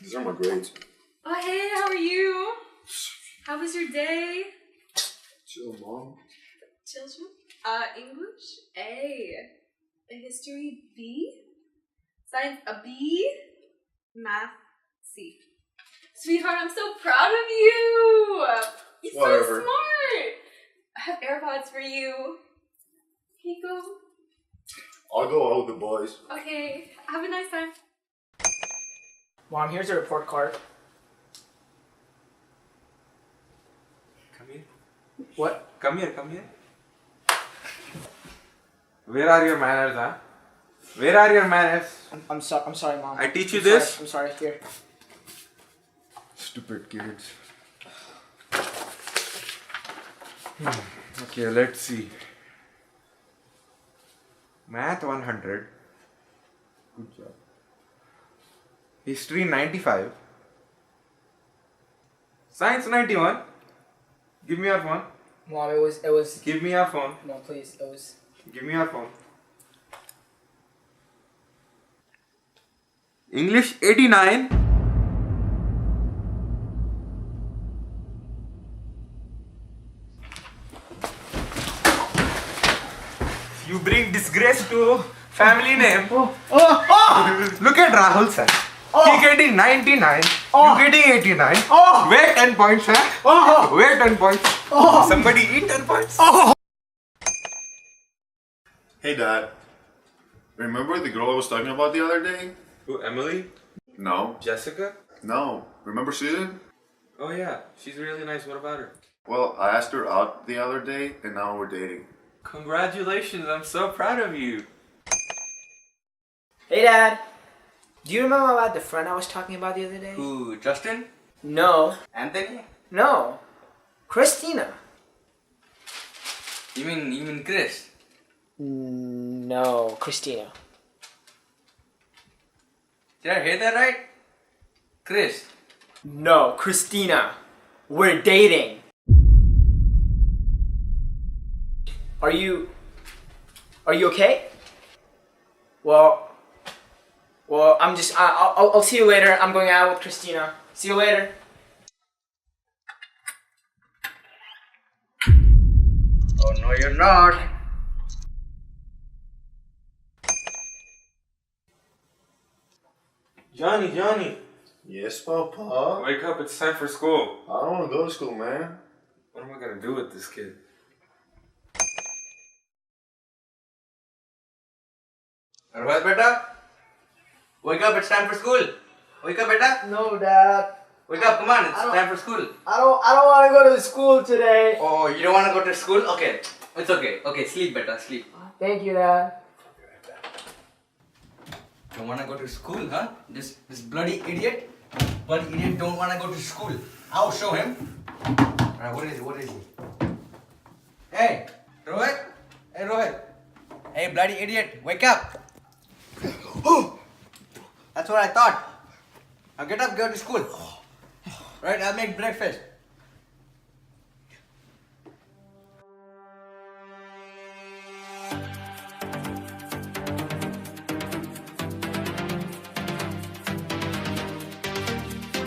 These are my grades. Oh, hey, how are you? How was your day? Chill, Mom. Children? English, A. History, B. Science, a B. Math, C. Sweetheart, I'm so proud of you! You're so smart! I have AirPods for you. Here you go. I'll go out with the boys. Okay, have a nice time. Mom, here's a report card. Come here. What? Come here. Where are your manners, huh? Where are your manners? I'm sorry, Mom. I teach you this? I'm sorry. Here. Stupid kids. Okay, let's see. Math 100. Good job. History 95. Science 91. Give me your phone. Mom, it was. Give me your phone. Mom, please, it was. Give me your phone. English 89. You bring disgrace to family name. Look at Rahul sir. He getting 99. You getting 89. Wait 10 points, huh? Wait 10 points. Somebody eat 10 points. Hey, Dad. Remember the girl I was talking about the other day? Who, Emily? No. Jessica? No. Remember Susan? Oh yeah, she's really nice. What about her? Well, I asked her out the other day, and now we're dating. Congratulations, I'm so proud of you. Hey, Dad. Do you remember about the friend I was talking about the other day? Who, Justin? No. Anthony? No. Christina. You mean Chris? No, Christina. Did I hear that right? Chris. No, Christina. We're dating. Are you okay? Well, I'll see you later. I'm going out with Christina. See you later. Oh no, you're not. Johnny. Yes, Papa. Wake up, it's time for school. I don't want to go to school, man. What am I gonna do with this kid? Rohit, beta. Wake up, it's time for school. Wake up, beta. No, Dad. Wake up, come on, it's time for school. I don't want to go to school today. Oh, you don't want to go to school? Okay, it's okay. Okay, sleep, beta, sleep. Thank you, Dad. Don't want to go to school, huh? This bloody idiot. Bloody idiot don't want to go to school. I'll show him. Alright, what is he? Hey, Rohit. Hey, Rohit. Hey, bloody idiot, wake up. That's what I thought. Now get up, go to school. Right, I'll make breakfast.